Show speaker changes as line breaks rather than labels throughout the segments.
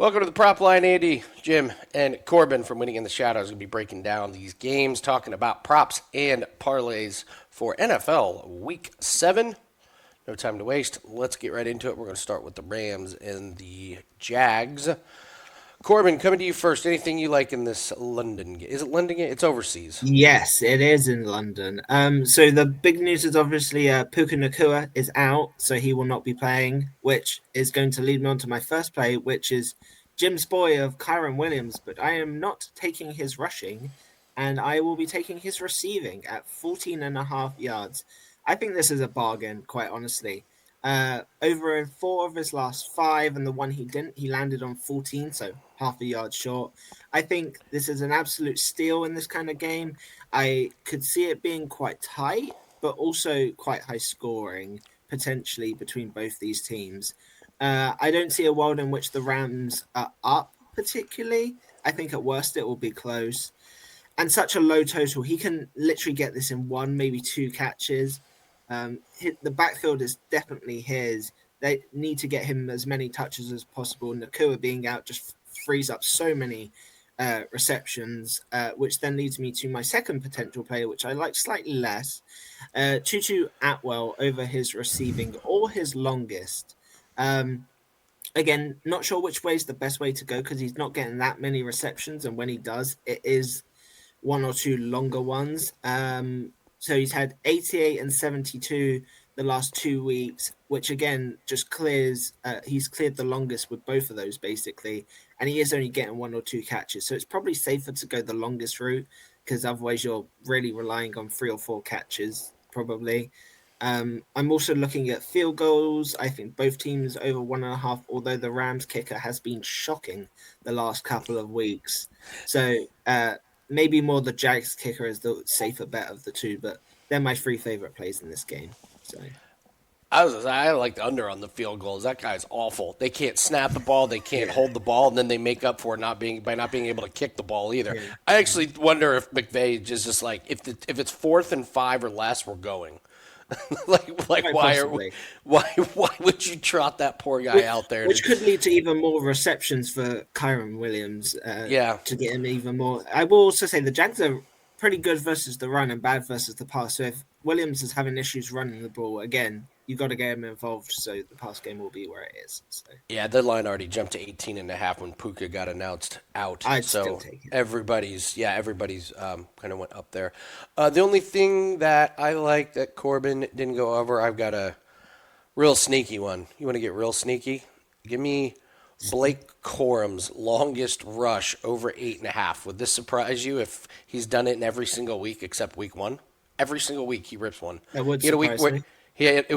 Welcome to the Prop Line. Andy, Jim, and Corbin from Winning in the Shadows going to be breaking down these games, talking about props and parlays for NFL Week 7. No time to waste. Let's get right into it. We're going to start with the Rams and the Jags. Corbin, coming to you first. Anything you like in this London game? Is it London game? It's overseas.
Yes, it is in London. So the big news is obviously Puka Nacua is out, so he will not be playing, which is going to lead me on to my first play, which is Jim's boy of Kyron Williams. But I am not taking his rushing, and I will be taking his receiving at 14.5 yards. I think this is a bargain, quite honestly. Over in 4 of his last 5, and the one he didn't, he landed on 14, so half a yard short. I think this is an absolute steal in this kind of game. I could see it being quite tight, but also quite high scoring, potentially, between both these teams. I don't see a world in which the Rams are up, particularly. I think at worst it will be close. And such a low total, he can literally get this in 1, maybe 2 catches. The backfield is definitely his. They need to get him as many touches as possible. Nakua being out just frees up so many receptions, which then leads me to my second potential player, which I like slightly less. Tutu Atwell over his receiving or his longest. Again, not sure which way is the best way to go because he's not getting that many receptions. And when he does, it is 1 or 2 longer ones. So he's had 88 and 72 the last 2 weeks, which again just clears. He's cleared the longest with both of those basically, and he is only getting 1 or 2 catches. So it's probably safer to go the longest route because otherwise you're really relying on 3 or 4 catches probably. I'm also looking at field goals. I think both teams over 1.5, although the Rams kicker has been shocking the last couple of weeks. So maybe more the Jags kicker is the safer bet of the two, but they're my 3 favorite plays in this game. So
I like the under on the field goals. That guy's awful. They can't snap the ball. They can't hold the ball, and then they make up for it by not being able to kick the ball either.
Yeah.
I actually wonder if McVay is just like if it's 4th and 5 or less, we're going. why would you trot that poor guy out there?
Which could lead to even more receptions for Kyron Williams. To get him even more. I will also say the Jags are pretty good versus the run and bad versus the pass. So if Williams is having issues running the ball again, you got to get him involved. So the pass game will be where it is. So.
Yeah, the line already jumped to 18.5 when Puka got announced out.
I'd still take it.
Everybody's kind of went up there. The only thing that I like that Corbin didn't go over, I've got a real sneaky one. You want to get real sneaky? Give me Blake Corum's longest rush over 8.5. Would this surprise you if he's done it in every single week except week 1? Every single week he rips one.
That would surprise me.
He had a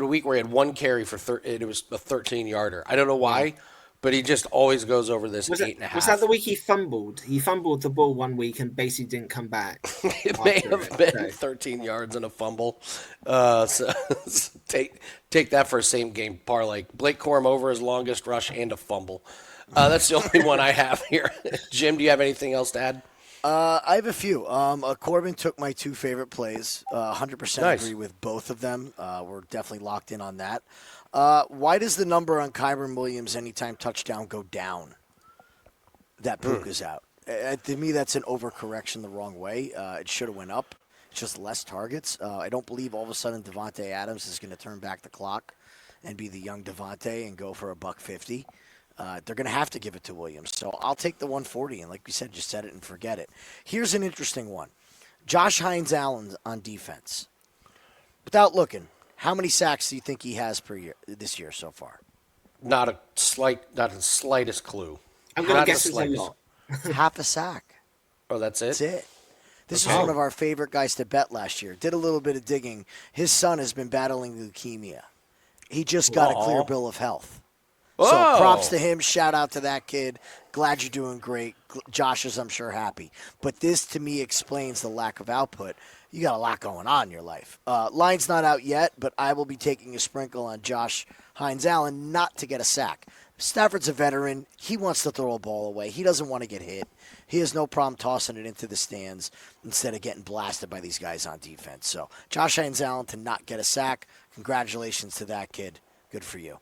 week where he had 1 carry for it was a 13-yarder. I don't know why, but he just always goes over this 8.5.
Was that the week he fumbled? He fumbled the ball 1 week and basically didn't come back.
It may have been 13 yards and a fumble. So take that for a same game parlay. Blake Corum over his longest rush and a fumble. That's the only one I have here. Jim, do you have anything else to add?
I have a few. Corbin took my 2 favorite plays. 100%
Nice.
agree with both of them. We're definitely locked in on that. Why does the number on Kyron Williams anytime touchdown go down? That Puka's out. To me, that's an overcorrection the wrong way. It should have went up. It's just less targets. I don't believe all of a sudden Devontae Adams is going to turn back the clock and be the young Devontae and go for $150. They're going to have to give it to Williams. So I'll take the 140, and like we said, just set it and forget it. Here's an interesting one. Josh Hines-Allen on defense. Without looking, how many sacks do you think he has this year so far?
Not the slightest clue.
I'm going to guess it's a lot.
Half a sack.
Oh, that's it?
That's it. This is one of our favorite guys to bet last year. Did a little bit of digging. His son has been battling leukemia. He just got a clear bill of health. So props to him. Shout out to that kid. Glad you're doing great. Josh is, I'm sure, happy. But this, to me, explains the lack of output. You got a lot going on in your life. Line's not out yet, but I will be taking a sprinkle on Josh Hines-Allen not to get a sack. Stafford's a veteran. He wants to throw a ball away. He doesn't want to get hit. He has no problem tossing it into the stands instead of getting blasted by these guys on defense. So Josh Hines-Allen to not get a sack. Congratulations to that kid. Good for you.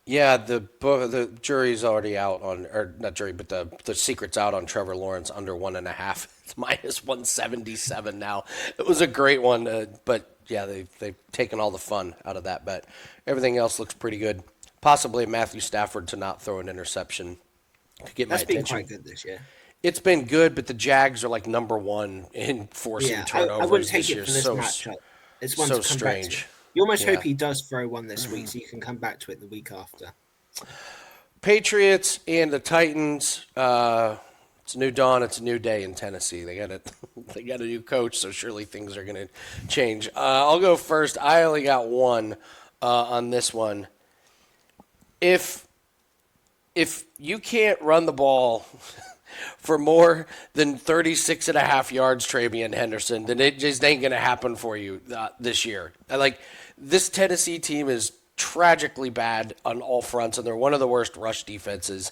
Yeah, the jury's already out on, or not jury, but the secret's out on Trevor Lawrence under 1.5. It's minus 177 now. It was a great one, but yeah, they've taken all the fun out of that bet. Everything else looks pretty good. Possibly Matthew Stafford to not throw an interception could get my
That's been
attention.
quite good this year.
It's been good, but the Jags are like number one in forcing
Yeah, I wouldn't
turnovers
take
this
it
year.
for this matchup. It's one
So
to come back to.
strange.
You almost hope
Yeah.
he does throw one this week so you can come back to it the week after.
Patriots and the Titans. It's a new dawn. It's a new day in Tennessee. They got a new coach, so surely things are going to change. I'll go first. I only got one on this one. If you can't run the ball for more than 36 and a half yards, Travion Henderson, then it just ain't going to happen for you this year. This Tennessee team is tragically bad on all fronts, and they're one of the worst rush defenses.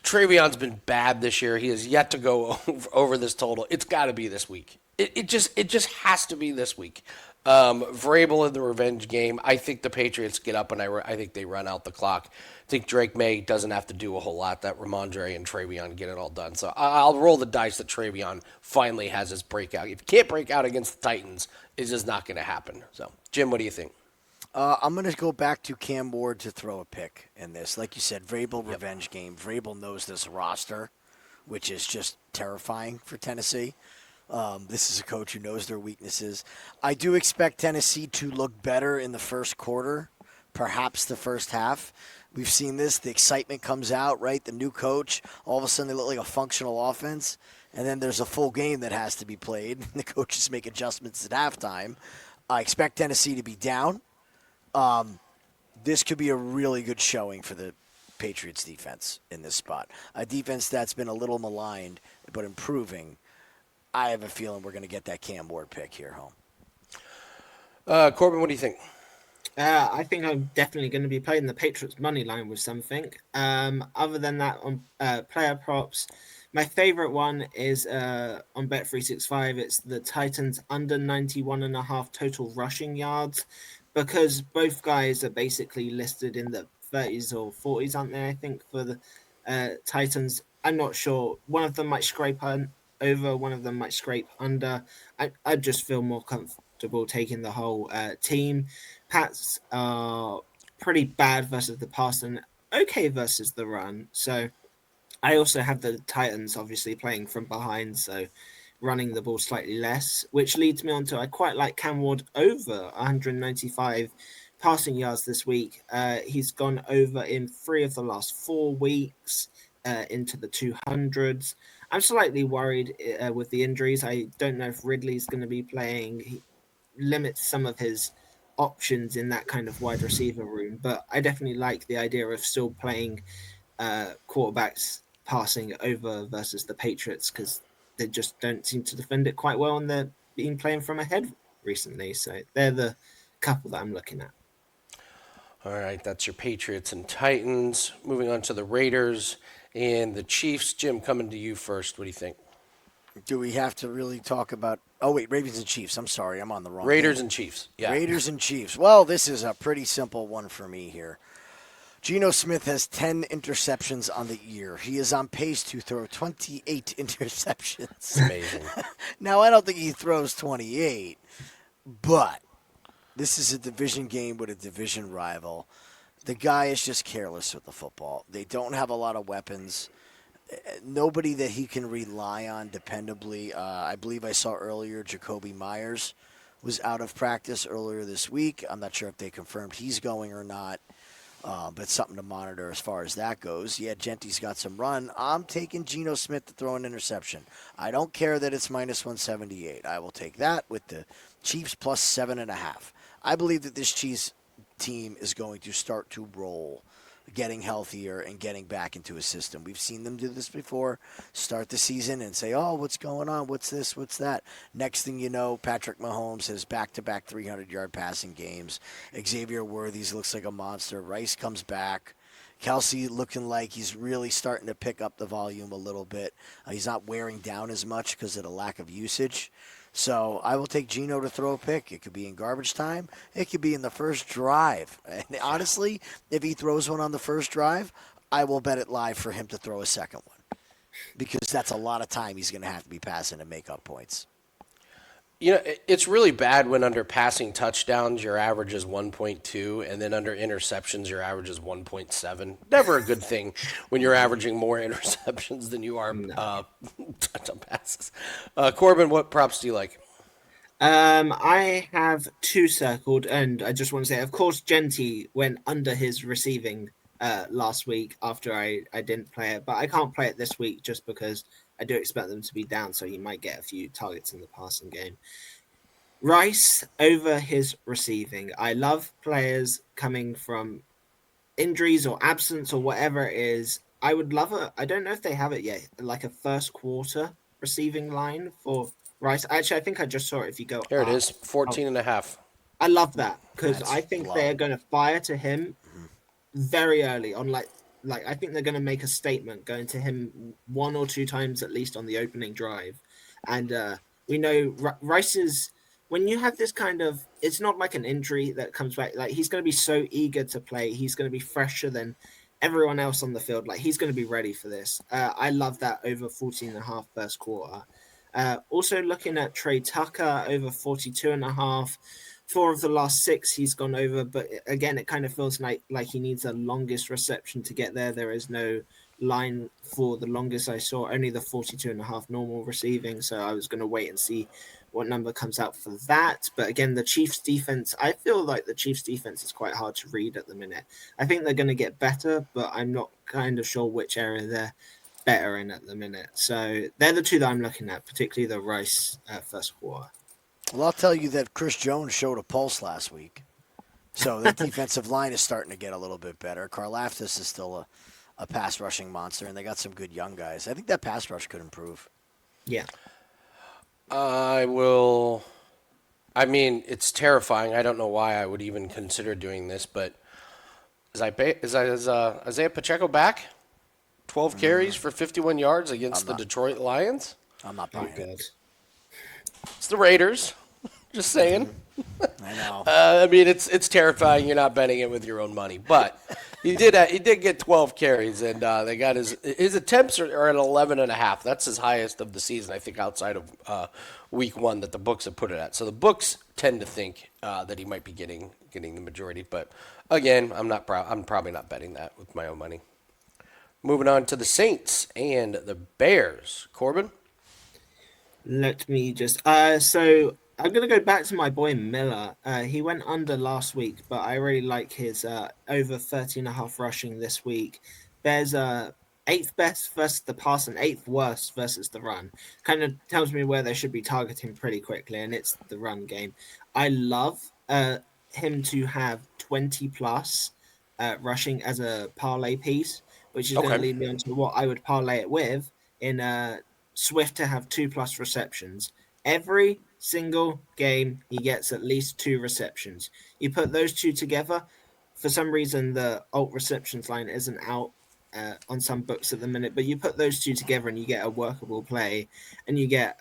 Travion's been bad this year. He has yet to go over this total. It's got to be this week. It just has to be this week. Vrabel in the revenge game. I think the Patriots get up, and I think they run out the clock. I think Drake May doesn't have to do a whole lot. That Ramondre and Travion get it all done. So I'll roll the dice that Travion finally has his breakout. If he can't break out against the Titans, it's just not going to happen. So, Jim, what do you think?
I'm going to go back to Cam Ward to throw a pick in this. Like you said, Vrabel revenge game. Vrabel knows this roster, which is just terrifying for Tennessee. This is a coach who knows their weaknesses. I do expect Tennessee to look better in the first quarter, perhaps the first half. We've seen this. The excitement comes out, right? The new coach, all of a sudden they look like a functional offense, and then there's a full game that has to be played. The coaches make adjustments at halftime. I expect Tennessee to be down. This could be a really good showing for the Patriots defense in this spot. A defense that's been a little maligned, but improving. I have a feeling we're going to get that Cam Ward pick here home.
Corbin, what do you think?
I think I'm definitely going to be playing the Patriots money line with something. Other than that, on player props, my favorite one is on Bet365. It's the Titans under 91.5 total rushing yards, because both guys are basically listed in the 30s or 40s, aren't they? I think for the Titans. I'm not sure. One of them might scrape over, one of them might scrape under. I just feel more comfortable taking the whole team. Pats are pretty bad versus the pass and okay versus the run. So I also have the Titans obviously playing from behind, so running the ball slightly less, which leads me on to I quite like Cam Ward over 195 passing yards this week. He's gone over in 3 of the last 4 weeks into the 200s. I'm slightly worried with the injuries. I don't know if Ridley's going to be playing. He limits some of his options in that kind of wide receiver room, but I definitely like the idea of still playing quarterbacks passing over versus the Patriots, because they just don't seem to defend it quite well, and they're been playing from ahead recently. So they're the couple that I'm looking at.
All right, that's your Patriots and Titans. Moving on to the Raiders and the Chiefs. Jim, coming to you first. What do you think?
Do we have to really talk about... Oh, wait, Ravens and Chiefs. I'm sorry, I'm on the wrong
Raiders
game.
and Chiefs. Yeah.
Raiders and Chiefs. Well, this is a pretty simple one for me here. Geno Smith has 10 interceptions on the year. He is on pace to throw 28 interceptions.
Amazing.
Now, I don't think he throws 28, but this is a division game with a division rival. The guy is just careless with the football. They don't have a lot of weapons. Nobody that he can rely on dependably. I believe I saw earlier Jacoby Myers was out of practice earlier this week. I'm not sure if they confirmed he's going or not, but something to monitor as far as that goes. Yeah, Gentry's got some run. I'm taking Geno Smith to throw an interception. I don't care that it's minus 178. I will take that with the Chiefs plus 7.5. I believe that this Chiefs team is going to start to roll, getting healthier and getting back into a system. We've seen them do this before. Start the season and say, oh, what's going on? What's this? What's that? Next thing you know, Patrick Mahomes has back-to-back 300-yard passing games. Xavier Worthy's looks like a monster. Rice comes back. Kelsey looking like he's really starting to pick up the volume a little bit. He's not wearing down as much because of the lack of usage. So I will take Geno to throw a pick. It could be in garbage time. It could be in the first drive. And honestly, if he throws one on the first drive, I will bet it live for him to throw a second one because that's a lot of time he's going to have to be passing to make up points.
It's really bad when under passing touchdowns your average is 1.2, and then under interceptions your average is 1.7. Never a good thing when you're averaging more interceptions than you are touchdown passes. Corbin, what props do you like?
I have 2 circled, and I just want to say, of course, Genty went under his receiving last week after I didn't play it, but I can't play it this week just because I do expect them to be down, so he might get a few targets in the passing game. Rice over his receiving. I love players coming from injuries or absence or whatever it is. I would love I don't know if they have it yet, like a first quarter receiving line for Rice. Actually, I think I just saw it. If you go
Here it
up.
is, 14 and a half.
I love that because
That's
I think
low.
they're going to fire to him very early on. Like I think they're going to make a statement going to him 1 or 2 times at least on the opening drive, and we know Rice is. When you have this kind of, it's not like an injury that comes back. Like he's going to be so eager to play. He's going to be fresher than everyone else on the field. Like he's going to be ready for this. I love that over 14.5 first quarter. Also looking at Trey Tucker over 42.5. 4 of the last 6 he's gone over, but again, it kind of feels like he needs the longest reception to get there. There is no line for the longest I saw, only the 42.5 normal receiving. So I was going to wait and see what number comes out for that. But again, the Chiefs defense, I feel like the Chiefs defense is quite hard to read at the minute. I think they're going to get better, but I'm not kind of sure which area they're better in at the minute. So they're the 2 that I'm looking at, particularly the Rice first quarter.
Well, I'll tell you that Chris Jones showed a pulse last week. So the defensive line is starting to get a little bit better. Karlaftis is still a pass rushing monster, and they got some good young guys. I think that pass rush could improve.
Yeah.
I mean, it's terrifying. I don't know why I would even consider doing this, but is Isaiah Pacheco back? 12 carries for 51 yards against the Detroit Lions?
I'm not buying it.
It's the Raiders. Just saying.
I know.
I mean, it's terrifying. You're not betting it with your own money, but he did get 12 carries, and they got his attempts are at 11.5. That's his highest of the season, I think, outside of week 1 that the books have put it at. So the books tend to think that he might be getting the majority, but again, I'm probably not betting that with my own money. Moving on to the Saints and the Bears. Corbin?
Let me just so I'm gonna go back to my boy Miller. He went under last week, but I really like his over 30.5 rushing this week. Bears 8th best versus the pass and 8th worst versus the run. Kind of tells me where they should be targeting pretty quickly, and it's the run game. I love him to have 20 plus rushing as a parlay piece, which is going to lead me on to what I would parlay it with in Swift to have 2+ receptions. Every single game, he gets at least 2 receptions. You put those 2 together, for some reason, the alt receptions line isn't out on some books at the minute, but you put those 2 together and you get a workable play, and you get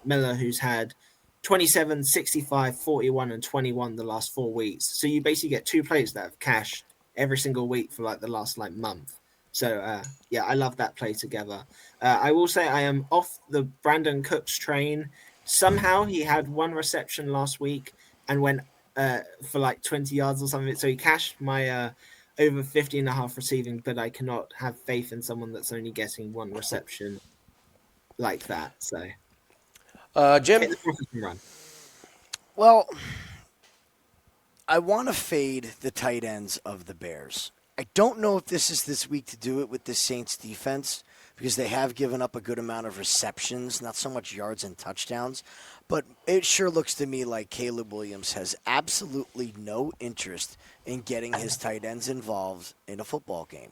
Miller, who's had 27, 65, 41, and 21 the last 4 weeks. So you basically get 2 plays that have cashed every single week for like the last month. So, yeah, I love that play together. I will say I am off the Brandon Cooks train. Somehow he had 1 reception last week and went for like 20 yards or something. So he cashed my over 50.5 receiving, but I cannot have faith in someone that's only getting 1 reception like that. So,
Jim?
Run.
Well, I want to fade the tight ends of the Bears. I don't know if this week to do it with the Saints defense because they have given up a good amount of receptions, not so much yards and touchdowns. But it sure looks to me like Caleb Williams has absolutely no interest in getting his tight ends involved in a football game.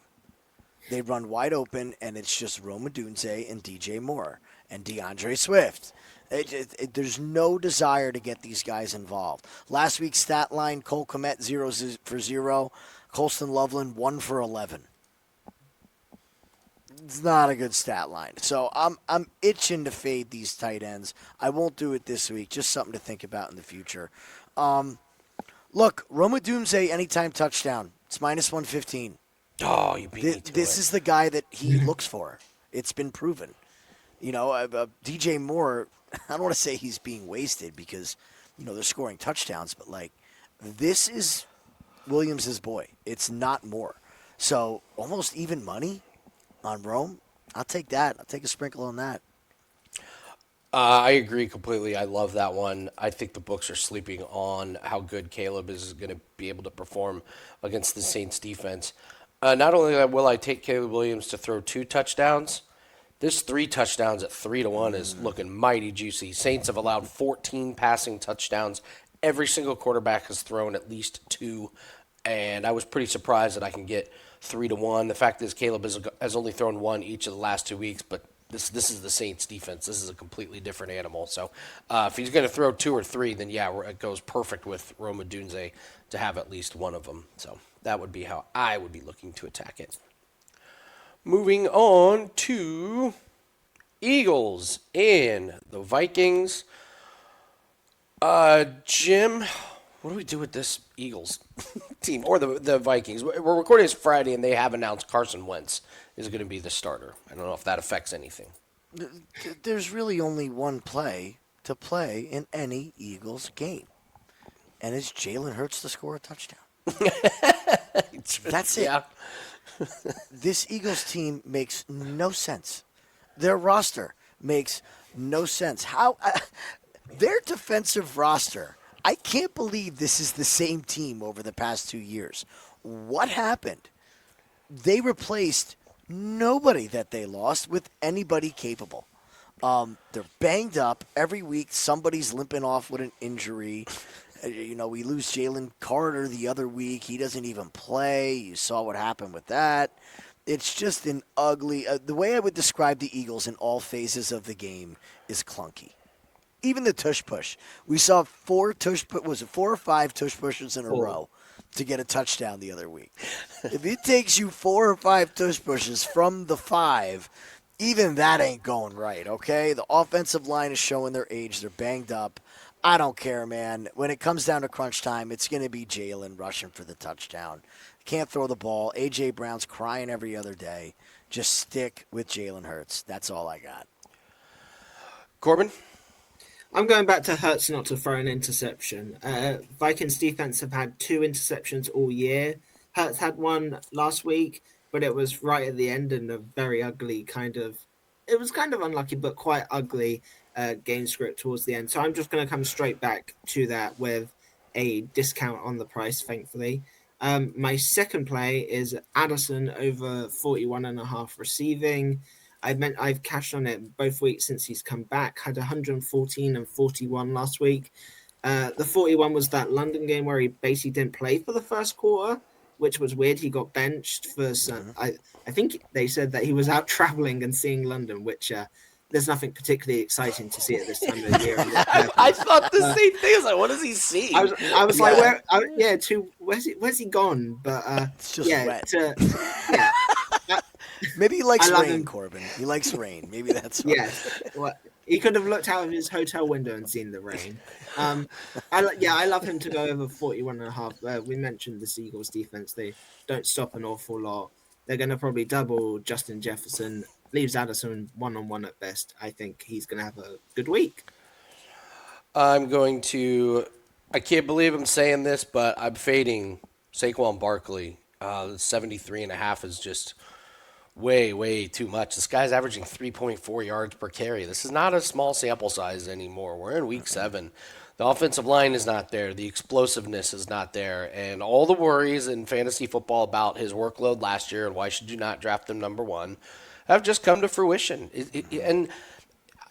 They run wide open, and it's just Rome Odunze and DJ Moore and DeAndre Swift. There's no desire to get these guys involved. Last week's stat line, Cole Kmet 0 for 0. Colston Loveland 1 for 11. It's not a good stat line. So I'm itching to fade these tight ends. I won't do it this week. Just something to think about in the future. Look, Roma Dunze anytime touchdown. It's minus 115.
Oh, you beat me to
This
it.
is the guy that he looks for. It's been proven. DJ Moore, I don't want to say he's being wasted because, they're scoring touchdowns, but, this is Williams' boy. It's not Moore. So almost even money on Rome. I'll take that. I'll take a sprinkle on that.
I agree completely. I love that one. I think the books are sleeping on how good Caleb is going to be able to perform against the Saints defense. Not only will I take Caleb Williams to throw 2 touchdowns, this 3 touchdowns at 3-1 is looking mighty juicy. Saints have allowed 14 passing touchdowns. Every single quarterback has thrown at least 2, and I was pretty surprised that I can get 3-1. The fact is Caleb has only thrown 1 each of the last 2 weeks, but this is the Saints defense. This is a completely different animal. So if he's going to throw 2 or 3, then it goes perfect with Roma Dunze to have at least one of them. So that would be how I would be looking to attack it. Moving on to Eagles and the Vikings. Jim, what do we do with this Eagles team or the Vikings? We're recording this Friday, and they have announced Carson Wentz is going to be the starter. I don't know if that affects anything.
There's really only one play to play in any Eagles game, and it's Jalen Hurts to score a touchdown. That's it.
Yeah.
This Eagles team makes no sense. Their roster makes no sense. Their defensive roster, I can't believe this is the same team over the past 2 years. What happened? They replaced nobody that they lost with anybody capable. They're banged up. Every week somebody's limping off with an injury. We lose Jalen Carter the other week. He doesn't even play. You saw what happened with that. It's just an ugly the way I would describe the Eagles in all phases of the game is clunky. Even the tush push. We saw 4 or 5 tush pushes in a row to get a touchdown the other week. If it takes you 4 or 5 tush pushes from the 5, even that ain't going right, okay? The offensive line is showing their age. They're banged up. I don't care, man. When it comes down to crunch time, it's going to be Jalen rushing for the touchdown. Can't throw the ball. A.J. Brown's crying every other day. Just stick with Jalen Hurts. That's all I got.
Corbin?
I'm going back to Hurts not to throw an interception. Vikings defense have had 2 interceptions all year. Hurts had one last week, but it was right at the end and a very ugly it was kind of unlucky, but quite ugly game script towards the end. So I'm just going to come straight back to that with a discount on the price, thankfully. My second play is Addison over 41.5 receiving. I've cashed on it both weeks since he's come back. Had 114 and 41 last week. The 41 was that London game where he basically didn't play for the first quarter, which was weird. He got benched for some. I think they said that he was out traveling and seeing London, which there's nothing particularly exciting to see at this time of the year.
I thought the same thing. I was like, what does he see?
I was like, where's he gone? But
it's just wet.
Yeah.
Maybe he likes rain,
him.
Corbin. He likes rain. Maybe that's why.
Yes. Well, he could have looked out of his hotel window and seen the rain. I love him to go over 41.5. We mentioned the Eagles defense. They don't stop an awful lot. They're going to probably double Justin Jefferson. Leaves Addison one-on-one at best. I think he's going to have a good week.
I can't believe I'm saying this, but I'm fading Saquon Barkley. 73.5 is just way, way too much. This guy's averaging 3.4 yards per carry. This is not a small sample size anymore. We're in week 7. The offensive line is not there. The explosiveness is not there. And all the worries in fantasy football about his workload last year and why should you not draft him number 1 have just come to fruition. And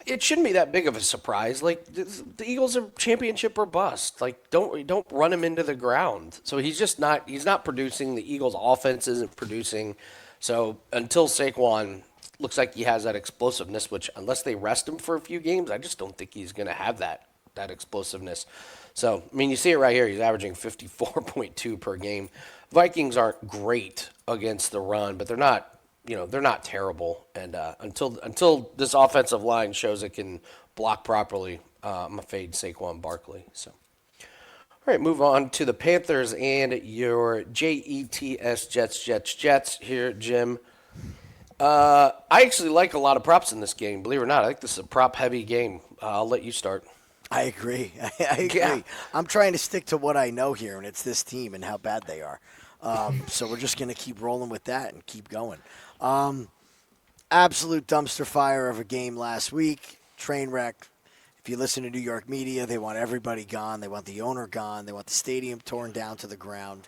it shouldn't be that big of a surprise. Like, the Eagles are championship or bust. Like, don't run him into the ground. So he's not producing. The Eagles offense isn't producing. So until Saquon looks like he has that explosiveness, which unless they rest him for a few games, I just don't think he's going to have that explosiveness. So, I mean, you see it right here. He's averaging 54.2 per game. Vikings aren't great against the run, but they're not they're not terrible. And until this offensive line shows it can block properly, I'm a fade Saquon Barkley. So, all right, move on to the Panthers and your Jets here, Jim. I actually like a lot of props in this game. Believe it or not, I think this is a prop-heavy game. I'll let you start.
I agree. I agree.
Yeah.
I'm trying to stick to what I know here, and it's this team and how bad they are. So we're just going to keep rolling with that and keep going. Absolute dumpster fire of a game last week. Train wreck. If you listen to New York media, they want everybody gone. They want the owner gone. They want the stadium torn down to the ground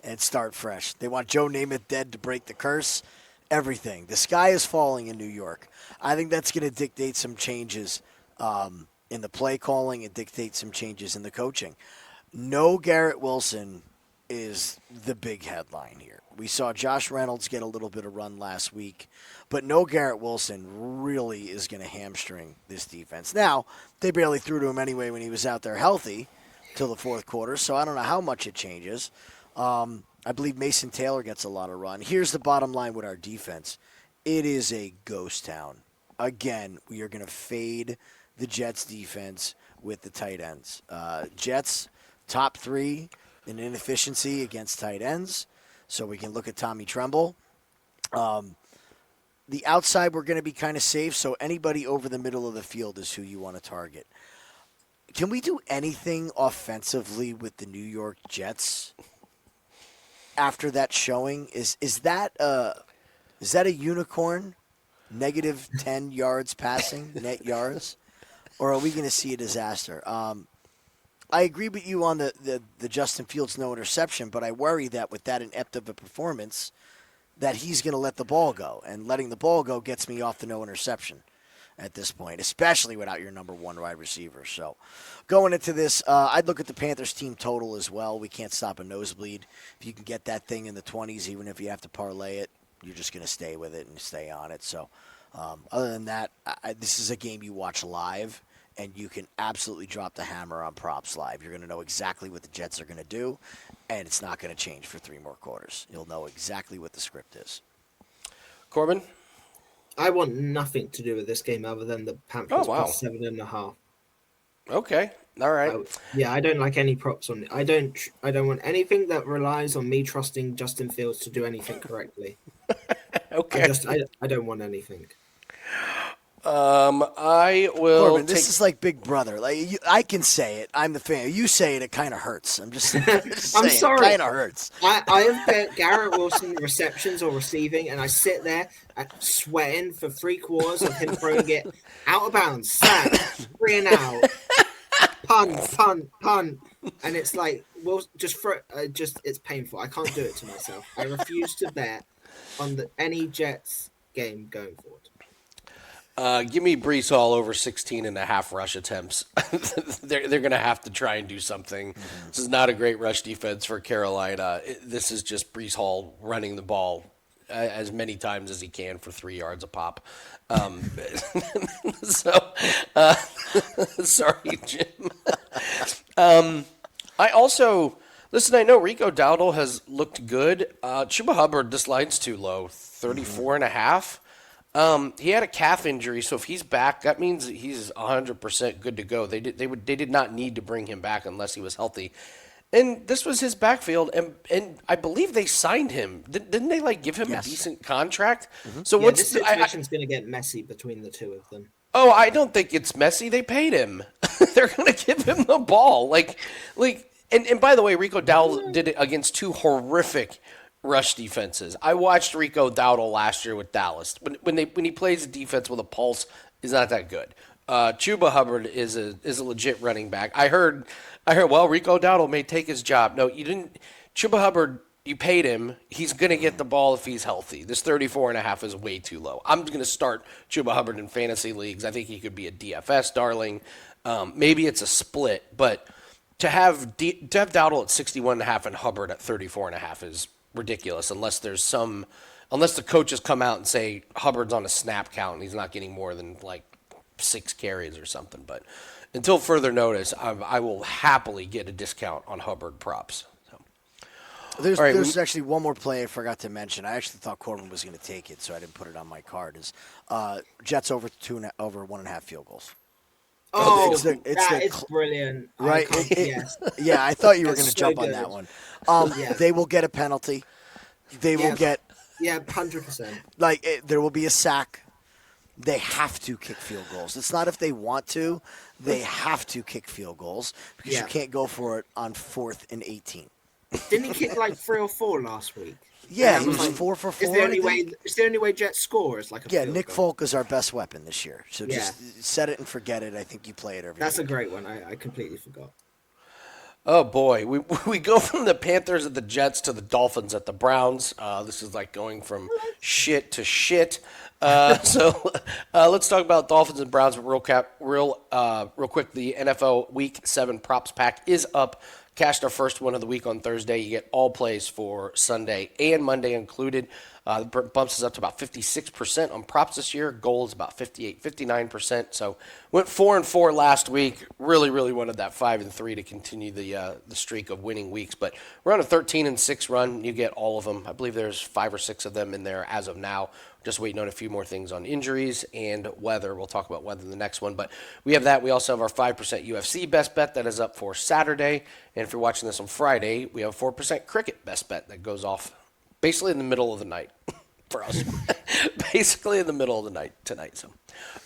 and start fresh. They want Joe Namath dead to break the curse. Everything. The sky is falling in New York. I think that's going to dictate some changes in the play calling and dictate some changes in the coaching. No Garrett Wilson is the big headline here. We saw Josh Reynolds get a little bit of run last week, but no Garrett Wilson really is going to hamstring this defense. Now, they barely threw to him anyway when he was out there healthy till the fourth quarter, so I don't know how much it changes. I believe Mason Taylor gets a lot of run. Here's the bottom line with our defense. It is a ghost town. Again, we are going to fade the Jets defense with the tight ends. Jets, top 3 in inefficiency against tight ends. So we can look at Tommy Tremble. The outside, we're going to be kind of safe. So anybody over the middle of the field is who you want to target. Can we do anything offensively with the New York Jets after that showing? Is that a unicorn? Negative 10 yards passing, net yards? Or are we going to see a disaster? I agree with you on the Justin Fields no interception, but I worry that with that inept of a performance, that he's going to let the ball go. And letting the ball go gets me off the no interception at this point, especially without your number 1 wide receiver. So going into this, I'd look at the Panthers team total as well. We can't stop a nosebleed. If you can get that thing in the 20s, even if you have to parlay it, you're just going to stay with it and stay on it. So other than that, this is a game you watch live, and you can absolutely drop the hammer on props live. You're going to know exactly what the Jets are going to do, and it's not going to change for 3 more quarters. You'll know exactly what the script is.
Corbin?
I want nothing to do with this game other than the Panthers plus 7.5.
Okay. All right.
I don't like any props on it. I don't want anything that relies on me trusting Justin Fields to do anything correctly.
Okay.
I don't want anything.
I will.
Corbin, this is like Big Brother. Like I can say it. I'm the fan. You say it. It kind of hurts. I'm just
I'm sorry.
It kind of hurts.
I have bet Garrett Wilson receptions or receiving, and I sit there sweating for 3 quarters of him throwing it out of bounds, sack, 3 and out, punt, and it's like, well, it's painful. I can't do it to myself. I refuse to bet on any Jets game going forward.
Give me Brees Hall over 16.5 rush attempts. They're going to have to try and do something. Mm-hmm. This is not a great rush defense for Carolina. This is just Brees Hall running the ball as many times as he can for 3 yards a pop. Sorry, Jim. I also, listen, I know Rico Dowdle has looked good. Chuba Hubbard, this line's too low, 34.5. He had a calf injury, so if he's back, that means he's 100% good to go. They did not need to bring him back unless he was healthy. And this was his backfield, and I believe they signed him. Didn't they give him a decent contract?
Mm-hmm. So this situation's going to get messy between the two of them.
Oh, I don't think it's messy. They paid him. They're going to give him the ball. And by the way, Rico Dowdle did it against 2 horrific rush defenses. I watched Rico Dowdle last year with Dallas. When he plays a defense with a pulse, he's not that good. Chuba Hubbard is a legit running back. I heard. Well, Rico Dowdle may take his job. No, you didn't. Chuba Hubbard, you paid him. He's going to get the ball if he's healthy. This 34.5 is way too low. I'm going to start Chuba Hubbard in fantasy leagues. I think he could be a DFS darling. Maybe it's a split, but to have Dowdle at 61.5 and Hubbard at 34.5 is ridiculous unless the coaches come out and say Hubbard's on a snap count and he's not getting more than 6 carries or something. But until further notice, I will happily get a discount on Hubbard props. So. All right,
There's actually one more play I forgot to mention. I actually thought Corbin was going to take it, so I didn't put it on my card. Is Jets over 1.5 field goals.
Oh,
It's
that
the
is brilliant.
right.
Yes.
Yeah, I thought you were
That's
going to
so
jump on
good.
that one.
Yes.
They will get a penalty. They will
Yes.
get
100%.
there will be a sack. They have to kick field goals. It's not if they want to; they have to kick field goals because you
Yeah.
can't go for it on 4th and 18.
Didn't he kick like 3 or 4 last week?
Yeah,
And
he was
like,
4 for 4.
It's the only
I
way.
think.
It's the only way Jets score is like a
Yeah,
field
Nick
goal.
Folk is our best weapon this year. So
Yeah.
just set it and forget it. I think you play it every
That's a
week.
great one. I completely forgot.
Oh boy, we go from the Panthers at the Jets to the Dolphins at the Browns. This is like going from shit to shit. So let's talk about Dolphins and Browns real quick. The NFL Week 7 props pack is up. Cashed our first one of the week on Thursday. You get all plays for Sunday and Monday included. Bumps us up to about 56% on props this year. Goal is about 58, 59%. So went 4-4 last week. Really wanted that 5-3 to continue the streak of winning weeks. But we're on a 13-6 run. You get all of them. I believe there's 5 or 6 of them in there as of now. Just waiting on a few more things on injuries and weather. We'll talk about weather in the next one. But we have that. We also have our 5% UFC best bet that is up for Saturday. And if you're watching this on Friday, we have a 4% cricket best bet that goes off basically in the middle of the night for us. Basically in the middle of the night tonight. So,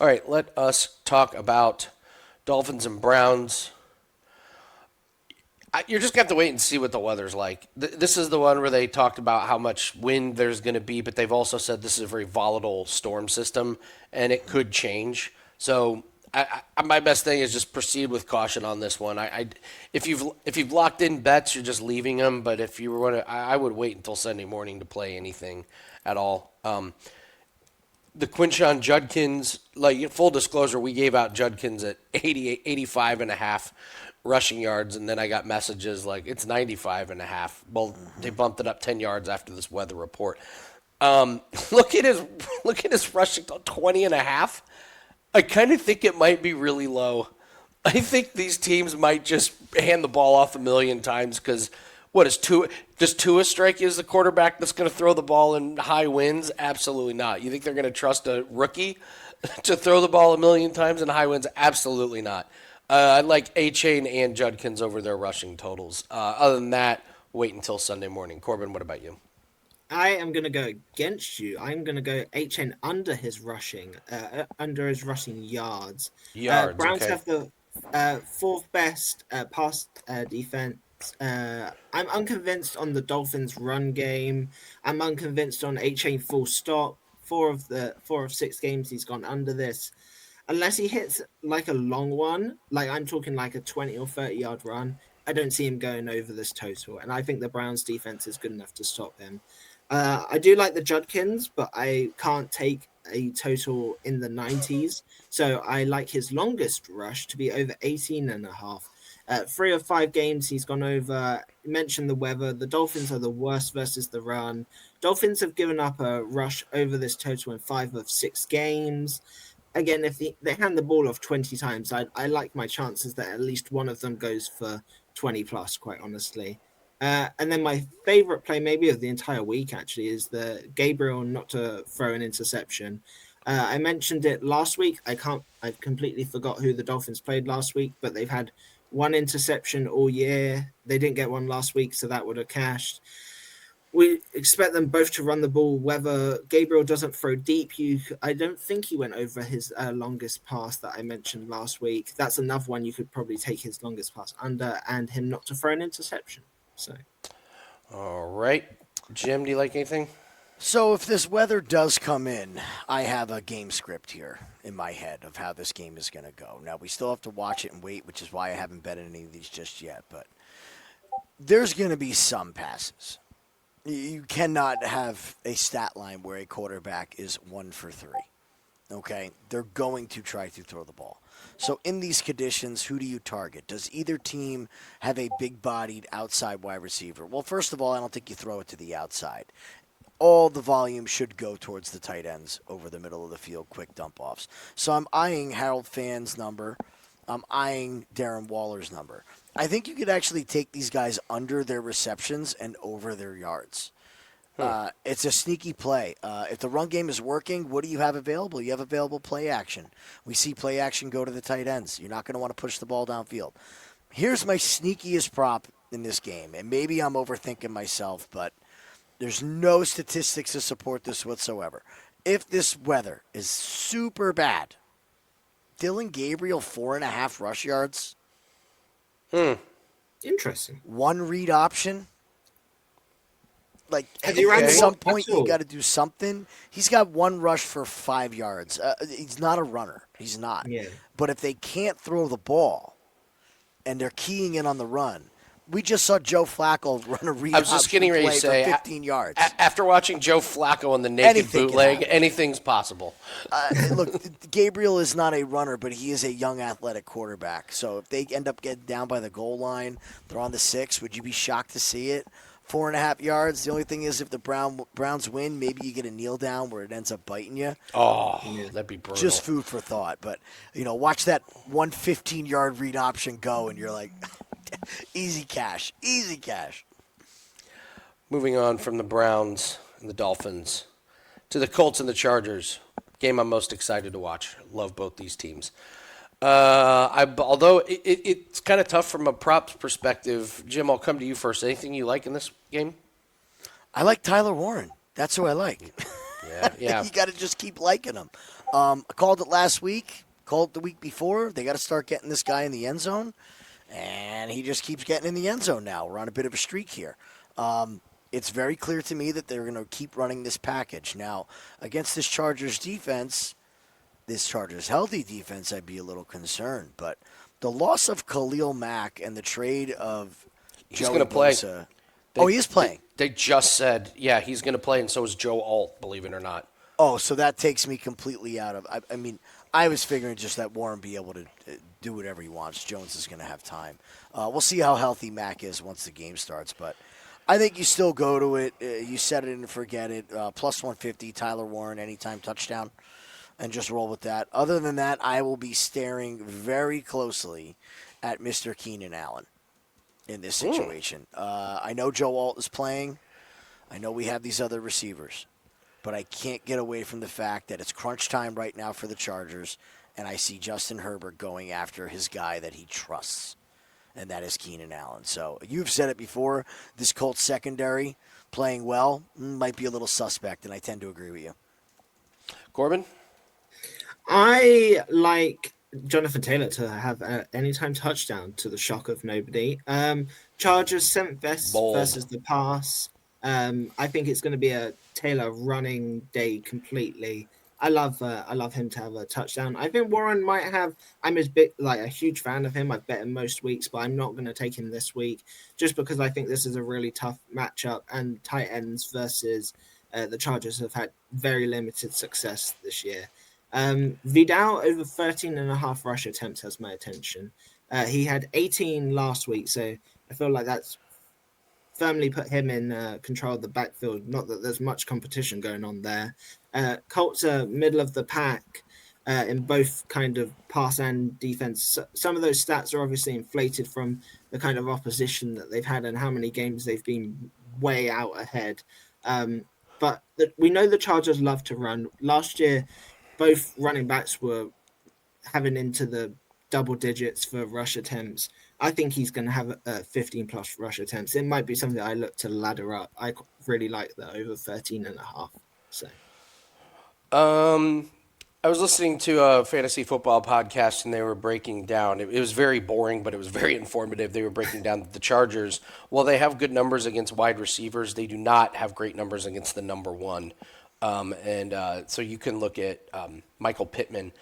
all right, let us talk about Dolphins and Browns. You're just going to have to wait and see what the weather's like. This is the one where they talked about how much wind there's going to be, but they've also said this is a very volatile storm system, and it could change. So my best thing is just proceed with caution on this one. If you've locked in bets, you're just leaving them. But if you were going to, I would wait until Sunday morning to play anything at all. The Quinshon Judkins, like full disclosure, we gave out Judkins at 85 and a half rushing yards, and then I got messages like it's 95 and a half. Well, they bumped it up 10 yards after this weather report. Look at his rushing 20 and a half. I kind of think it might be really low. I think these teams might just hand the ball off a million times because does Tua strike you as the quarterback that's going to throw the ball in high winds? Absolutely not. You think they're going to trust a rookie to throw the ball a million times in high winds? Absolutely not. I like A-Chain and Judkins over their rushing totals. Other than that, wait until Sunday morning. Corbin, what about you?
I am going to go against you. I'm going to go HN under his rushing yards. Browns
okay.
have the 4th best pass defense. I'm unconvinced on the Dolphins' run game. I'm unconvinced on HN full stop. 4 of 6 games he's gone under this. Unless he hits like a long one, like I'm talking like a 20 or 30 yard run, I don't see him going over this total. And I think the Browns defense is good enough to stop him. I do like the Judkins, but I can't take a total in the 90s. So I like his longest rush to be over 18 and a half. 3 of 5 games he's gone over. You mentioned the weather. The Dolphins are the worst versus the run. Dolphins have given up a rush over this total in 5 of 6 games. Again, if they hand the ball off 20 times, I like my chances that at least one of them goes for 20 plus, quite honestly. And then my favorite play maybe of the entire week actually is the Gabriel not to throw an interception. I mentioned it last week. I completely forgot who the Dolphins played last week, but they've had 1 interception all year. They didn't get one last week, so that would have cashed. We expect them both to run the ball. Whether Gabriel doesn't throw deep, I don't think he went over his longest pass that I mentioned last week. That's another one you could probably take his longest pass under and him not to throw an interception. So,
All right. Jim, do you like anything?
So if this weather does come in, I have a game script here in my head of how this game is going to go. Now, we still have to watch it and wait, which is why I haven't bet any of these just yet. But there's going to be some passes. You cannot have a stat line where a quarterback is 1 for 3. Okay? They're going to try to throw the ball. So in these conditions, who do you target? Does either team have a big-bodied outside wide receiver? Well, first of all, I don't think you throw it to the outside. All the volume should go towards the tight ends over the middle of the field, quick dump-offs. So I'm eyeing Harold Fann's number I'm eyeing Darren Waller's number. I think you could actually take these guys under their receptions and over their yards. It's a sneaky play. If the run game is working, what do you have available? You have available play action. We see play action go to the tight ends. You're not going to want to push the ball downfield. Here's my sneakiest prop in this game, and maybe I'm overthinking myself, but there's no statistics to support this whatsoever. If this weather is super bad, Dylan Gabriel 4.5 rush yards.
Interesting.
One read option. Like,
Have you ran
at
the
some
ball
point,
at all?
you got to do something. He's got one rush for 5 yards. He's not a runner. He's not.
Yeah.
But if they can't throw the ball and they're keying in on the run, we just saw Joe Flacco run a read
I was just
option
getting ready to
play
say,
for 15 yards.
After watching Joe Flacco on the naked
Anything can
bootleg,
happen.
anything's possible.
Look, Gabriel is not a runner, but he is a young athletic quarterback. So if they end up getting down by the goal line, they're on the 6, would you be shocked to see it? 4.5 yards. The only thing is, if the Browns win, maybe you get a kneel down where it ends up biting you.
Oh, that'd be brutal.
Just food for thought. But, watch that 115-yard read option go, and you're like, easy cash, easy cash.
Moving on from the Browns and the Dolphins to the Colts and the Chargers. Game I'm most excited to watch. Love both these teams. Although it's kind of tough from a props perspective. Jim, I'll come to you first. Anything you like in this game?
I like Tyler Warren. That's who I like.
Yeah.
You got to just keep liking him. I called it last week, called it the week before. They got to start getting this guy in the end zone, and he just keeps getting in the end zone now. We're on a bit of a streak here. It's very clear to me that they're going to keep running this package. Now, against this Chargers defense, this Chargers healthy defense, I'd be a little concerned. But the loss of Khalil Mack and the trade of
He's going to play.
Bosa, he is playing.
They just said, yeah, he's going to play, and so is Joe Alt, believe it or not.
Oh, so that takes me completely out of. I mean, I was figuring just that Warren be able to do whatever he wants. Jones is going to have time. We'll see how healthy Mack is once the game starts, but I think you still go to it. You set it and forget it. Plus 150, Tyler Warren, anytime touchdown, and just roll with that. Other than that, I will be staring very closely at Mr. Keenan Allen in this situation. I know Joe Alt is playing. I know we have these other receivers. But I can't get away from the fact that it's crunch time right now for the Chargers, and I see Justin Herbert going after his guy that he trusts, and that is Keenan Allen. So you've said it before, this Colts secondary playing well might be a little suspect, and I tend to agree with you.
Corbin?
I like Jonathan Taylor to have an anytime touchdown to the shock of nobody. Chargers 7th best
Bold.
versus the pass. I think it's going to be a Taylor running day completely. I love him to have a touchdown. I think Warren might have. I'm a huge fan of him. I've bet him most weeks, but I'm not going to take him this week just because I think this is a really tough matchup. And tight ends versus the Chargers have had very limited success this year. Vidal over 13.5 rush attempts has my attention. He had 18 last week, so I feel like that's firmly put him in control of the backfield. Not that there's much competition going on there. Colts are middle of the pack in both kind of pass and defense. Some of those stats are obviously inflated from the kind of opposition that they've had and how many games they've been way out ahead. But we know the Chargers love to run. Last year, both running backs were having into the double digits for rush attempts. I think he's going to have 15-plus rush attempts. It might be something I look to ladder up. I really like the over 13.5. So,
I was listening to a fantasy football podcast, and they were breaking down. It was very boring, but it was very informative. They were breaking down the Chargers. While they have good numbers against wide receivers, they do not have great numbers against the number one. So you can look at Michael Pittman.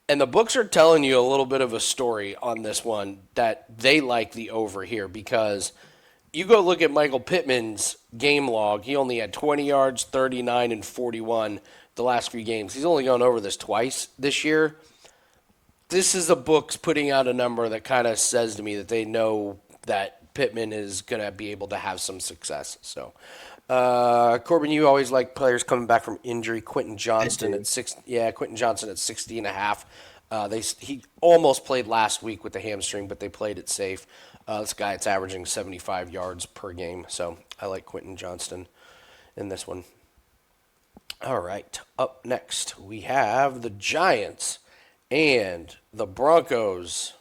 And the books are telling you a little bit of a story on this one that they like the over here because you go look at Michael Pittman's game log. He only had 20 yards, 39, and 41 the last few games. He's only gone over this twice this year. This is the books putting out a number that kind of says to me that they know that Pittman is going to be able to have some success. So, Corbin, you always like players coming back from injury. Quentin Johnston at 60.5. He almost played last week with the hamstring, but they played it safe. This guy, it's averaging 75 yards per game, so I like Quentin Johnston in this one. All right, up next we have the Giants and the Broncos.